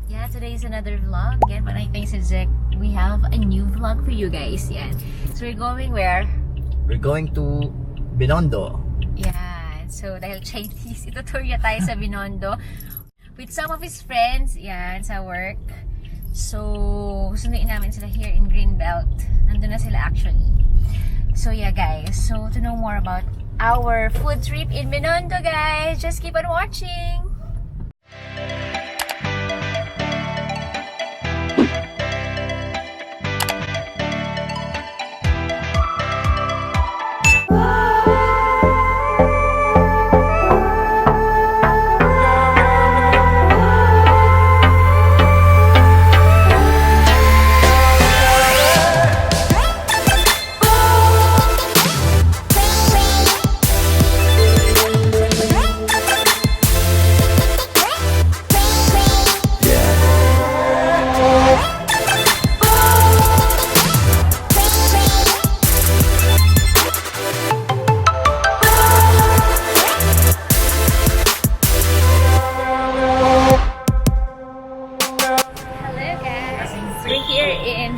Yeah, today is another vlog. Yan, panay si Jack. We have a new vlog for you guys. Yan. So we're going where? We're going to Binondo. Yan. So dahil Chinese, itutour niya tayo sa Binondo with some of his friends. Yan, sa work. So, sunduin namin sila here in Greenbelt. Nandun na sila actually. So yeah guys, so to know more about our food trip in Binondo guys, just keep on watching!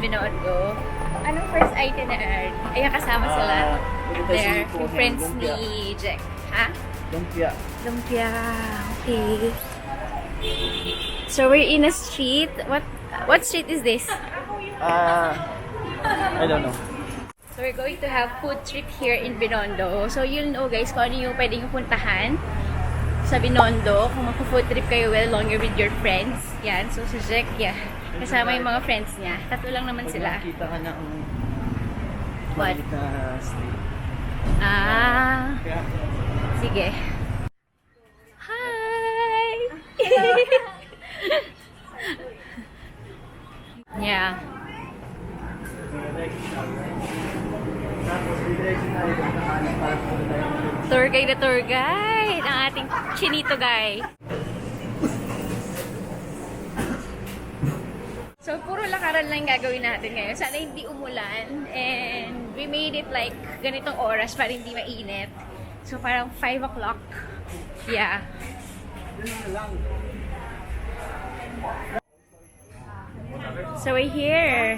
Binondo. Anong first itinerary? Ay, kasama sila. There, yung friends ni Jack. Ha? Lumpia. Lumpia. Okay. So we're in a street. What street is this? I don't know. So we're going to have food trip here in Binondo. So you'll know guys kung ano yung pwedeng puntahan sa Binondo. Kung mag-food trip kayo well longer with your friends. Yan. So si Jack, yeah. Kasama yung mga friends niya. Tatlo lang naman sila. Nakita ka na ang What? maliit na street. Sige. Hi! Yeah. Tour guide na tour guide. Ang ating chinito guy. So, puro lakaran lang gagawin natin ngayon. Sana hindi umulan. And we made it like ganitong oras para hindi mainit. So, parang 5 o'clock. Yeah. So, we're here.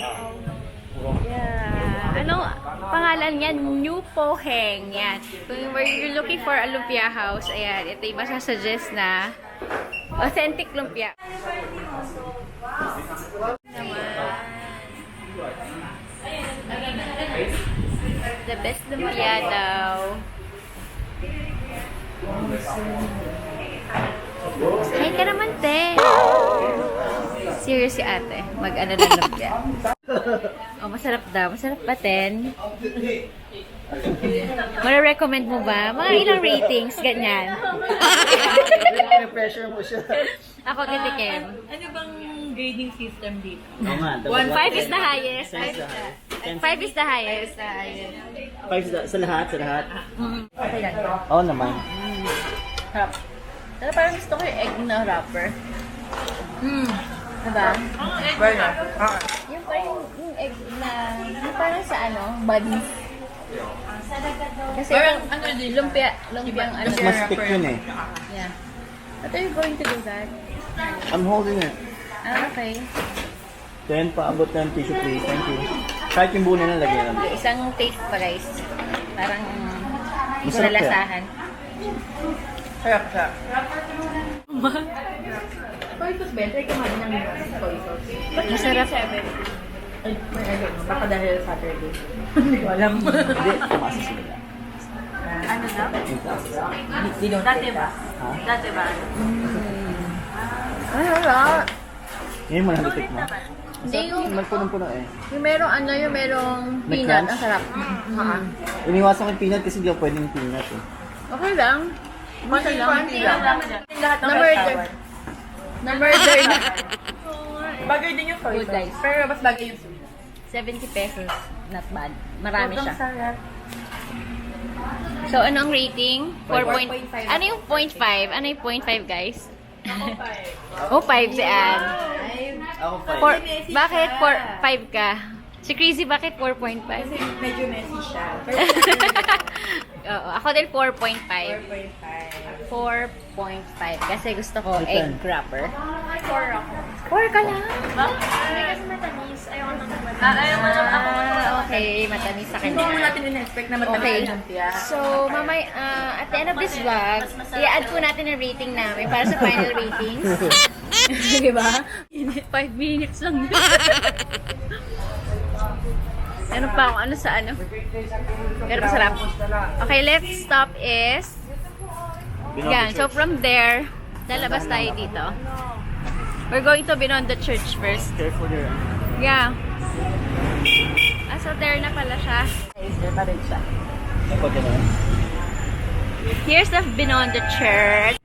Yeah. Anong pangalan yan? New Poheng. Yan. Kung you're looking for a lumpia house, ayan. Ito yung masasuggest na authentic lumpia. The best lumpia daw. Hi ka naman, te. Serious si ate. Mag-ano ng lumpia. Oh, masarap daw. Masarap ba, ten? Mara-recommend mo ba? Mga ilang ratings, ganyan. Pressure mo siya. Ako, titikim. Ano bang grading system dito? Oo nga. 5 is the highest. 5 is the highest. 5 sa lahat, sa lahat. Okay lang. Oo naman. Harap. Pero parang gusto ko yung egg na wrapper. Diba? Burger. Yung pa yung egg na, yung parang sa ano, buns. Kasi Parang yung ano din, lumpiang ano. Mas mastik yun eh. Yeah. What are you going to do that? I'm holding it. Ah, okay. Then, paabot ng tissue please. Thank you. Kahit yung bunin na lagyan naman. Isang taste pa guys. Parang Masarap nalasahan. Sarap, sarap. Soy sauce ba? Try kumain ng soy sauce. Masarap. Ay, may egg. Baka dahil Saturday. Hindi ko alam. Hindi, tumasa sila. Ano daw? Yung Dati ba? Ha? Dati ba? Ay, wala. Ngayon mo nalutik mo. Hindi yung, Magpunong-puno eh. yung merong ano, yung merong May peanut. crunch? Ang sarap. Iniwasan ko yung peanut kasi hindi ako pwedeng peanut eh. Okay lang. Konti lang. Konti lang. Lahat ng Na-murder. Na-murder na. Bagay din yung soy Good, guys. sauce. Pero mas bagay yung soy. 70 pesos. Not bad. Marami siya. sarap. So, ano ang rating? 4.5. 4.5. Ano yung 0.5? Ano yung 0.5 guys? Oh, 5 si Ann. Ako 5. Bakit 5 ka? Si Crazy, bakit 4.5? Kasi medyo messy siya. Pero Oo, ako din 4.5. 4.5. 4.5 kasi gusto ko egg wrapper. 4 ako. 4 ka lang? Hindi kasi matamis. Ayaw ko naman matamis. Okay, matamis sa Hindi naman kanya. natin in-expect na matamis Okay. ang lumpia. So, mamay, at the end of this vlog, i-add po natin ang rating namin para sa final ratings. Diba? 5 minutes lang. Ano pa kung ano sa ano. Pero masarap. Okay, let's stop is... Yan, so from there, lalabas tayo dito. We're going to Binondo Church first. Careful there. Yeah. So there na pala siya. There pa rin siya. Dapat yun. Here's the Binondo Church.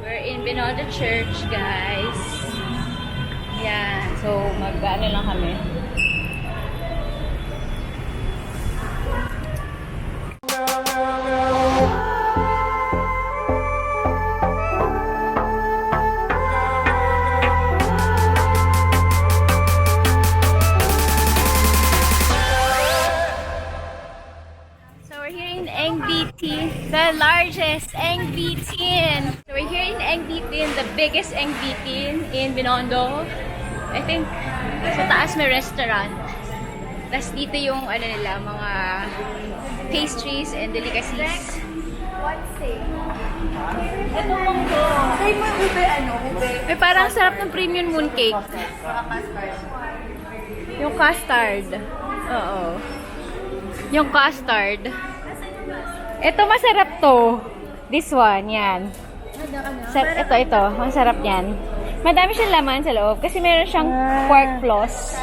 We're in Binondo Church, guys. Yeah. So, mag-ano lang kami. The largest Ongpin. So we're here in Ongpin, the biggest Ongpin in Binondo. I think sa taas may restaurant. Tapos dito yung ano nila, mga pastries and delicacies. Ito mong to. Kaya mo ube, ube. May parang sarap ng premium mooncake. Yung custard. Oo. Yung custard. Ito masarap to. This one, yan. Ito. Masarap yan. Madami siyang laman sa loob kasi meron siyang pork floss.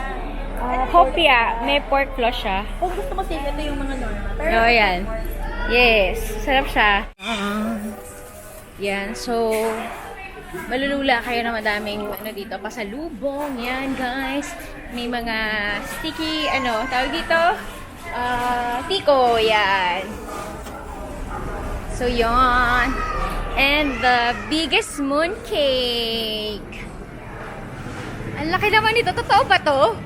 Hopia, may pork floss siya. Kung gusto mo safe, ito yung mga normal. Oh, yan. Yes, sarap siya. Yan, so malulula kayo na madaming ano dito, pasalubong. Yan, guys. May mga sticky, tawag dito? Tiko, yan. So, yon. And the biggest mooncake. Ang laki naman nito. Totoo ba to?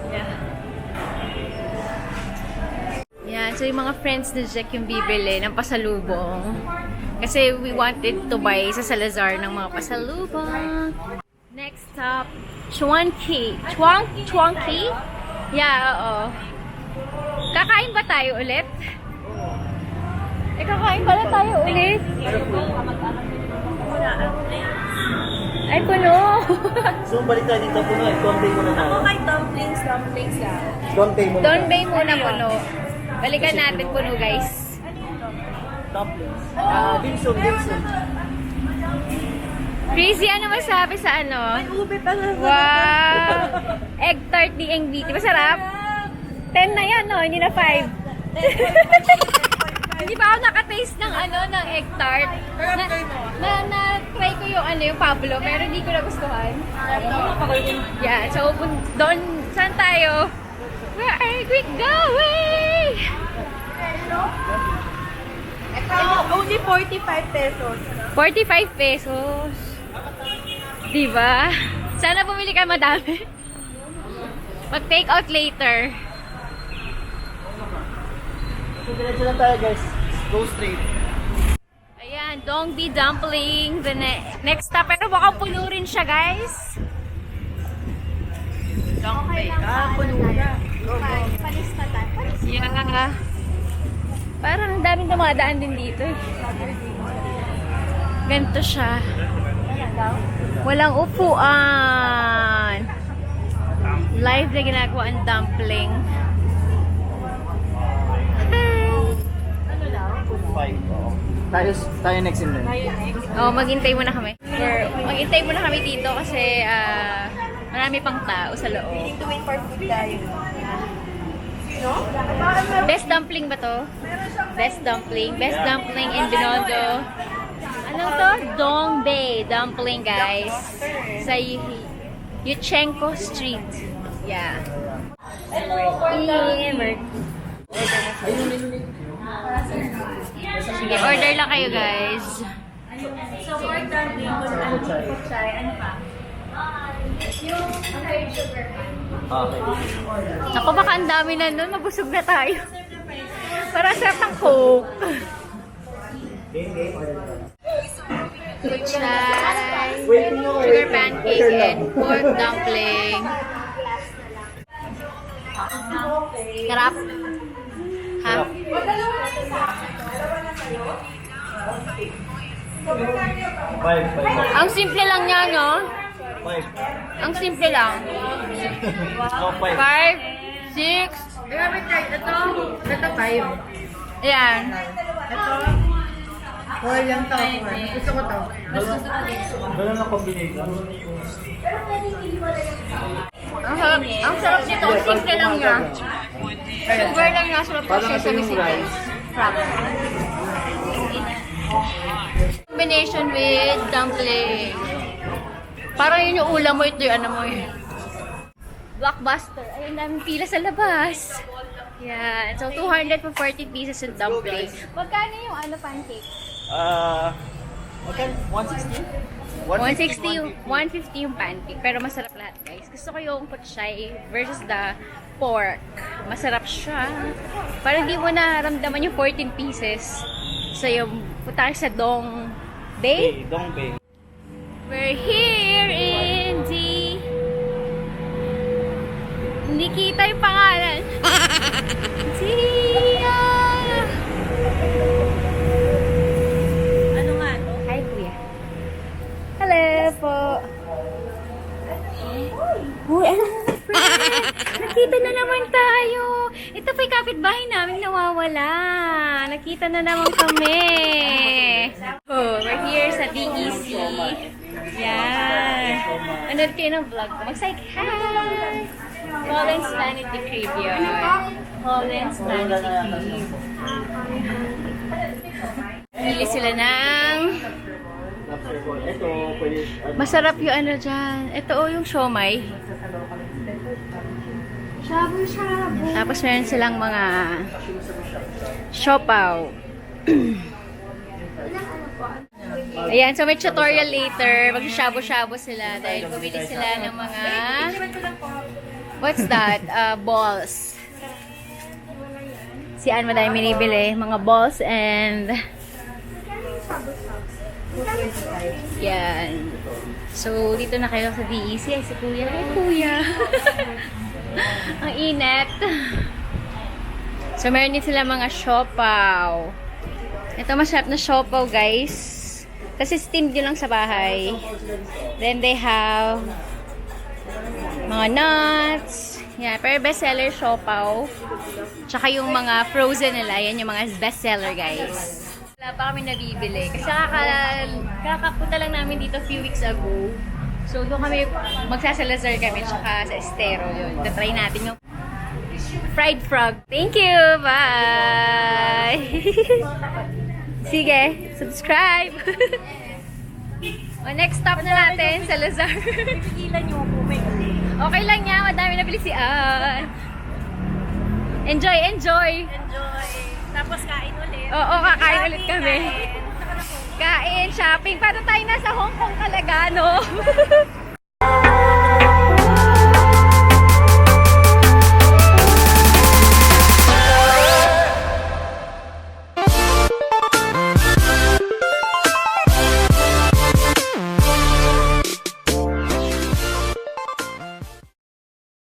Yeah. Yan. So, yung mga friends ni Jack yung bibili ng pasalubong. Kasi we wanted to buy sa Salazar ng mga pasalubong. Next stop, Chuanqi. Chuanqi? Yeah, oo. Kakain ba tayo ulit? Kakain pala tayo ulit. Ay, puno. So, balik tayo dito puno. Conte muna na. Ako kay dumplings lang. Conte muna. Don Bay muna puno. Balikan natin puno, guys. Dumplings. Dimsum. Crazy, ano masabi sa ano? Ube pala. Wow! Egg tart ni Ongpin. Masarap? 10 na yan, no? Hindi na 5. Hindi pa ako nakataste ng ng egg tart. Na-try ko yung Pablo, pero hindi ko nagustuhan. Yeah, so doon, saan tayo? Where are we going? Only 45 pesos. 45 pesos. Diba? Sana bumili ka madami. Mag-take out later. So, diretso lang tayo, guys. Go straight. Ayan, Dongbi dumpling. The next stop. Pero baka puno rin siya, guys. Dongbi. Puno na. Yeah. Parang daming dumadaan din dito. Ganito siya. Walang upuan. Live na ginagawa ang dumpling. Tayo next in line. Oh, maghintay muna kami. Maghintay muna kami dito kasi marami pang tao sa loob. To wait for food tayo. Best dumpling ba to? Best dumpling in Binondo. Ano to? Dongbei dumpling, guys. Sa Yuchenko Street. Yeah. Sige, order lang kayo, guys. So, for dumpling, chai, ano pa? Yung sugar. Okay. Ako baka ang dami na nun, mabusog na tayo. Parang sarap ng Coke. Chai, sugar pancake, and pork dumpling. Sarap. Ha? Five. Ang simple lang niya, no? Five. Ang simple lang. Oh, five. 5, 6, Ito 5. ayan. Ito, whole lang to. Gusto ko to. Ganun ang combination. Ang sarap nito. Ang simple lang niya. Sugar lang niya. Sarap Parang siya ito sa yung bisita. rice. Sarap. Combination with dumpling. Parang yun yung ulam mo. Ito yung ano mo yun. Blockbuster. Ayun, daming pila sa labas. Yan. So, 240 pieces yung dumpling. Magkano yung ano pancake? Okay, 160? 160 150 yung pancake. Pero masarap lahat, guys. Gusto ko yung putsyay versus the pork. Masarap siya. Parang hindi mo naramdaman yung 14 pieces. So, yung punta sa Dong Bay. Dong Bay. We're here in the... Hindi kita yung pangalan. Tia! Ano nga to? Hi, kuya. Hello po. Uy, ano? Nakita na naman tayo. Ito pa yung kapitbahay namin nawawala. Nakita na naman kami. Oh, we're here sa DEC. Yan. Nanood kayo ng vlog ko. Mag-site, hi! Pollen's Vanity Crib yun. Pollen's Vanity Crib. Pili sila ng... Ito, pwede... Masarap yung ano dyan. Ito yung siomay. Shabu-shabu. Tapos meron silang mga siopaw. Ayan, so may tutorial later. Mag-shabu-shabu sila dahil bumili sila ng mga... What's that? Balls. Si Ann madami binibili. Mga balls and... Yan. So, dito na kayo sa DEC. Ay, si Kuya. Ay, Kuya. Ang init. So, meron din sila mga siopaw. Ito, masarap na siopaw, guys. Kasi steamed yun lang sa bahay. Then, they have mga nuts. Yan. Pero bestseller siopaw. Tsaka yung mga frozen nila. Yan yung mga bestseller, guys. Wala pa kami nabibili. Kasi kakapunta lang namin dito a few weeks ago. So, doon kami, magsasalazar kami, tsaka sa Estero yun. Tatry natin yung fried frog. Thank you! Bye! Sige, subscribe! O, next stop na natin, Salazar. Pipigilan niyo ako. Okay lang yan, madami nabili si Ann. Enjoy, enjoy! Enjoy. Tapos kain ulit. Oo, kakain ulit kami. Kain, shopping. Para tayo nasa Hong Kong talaga, no?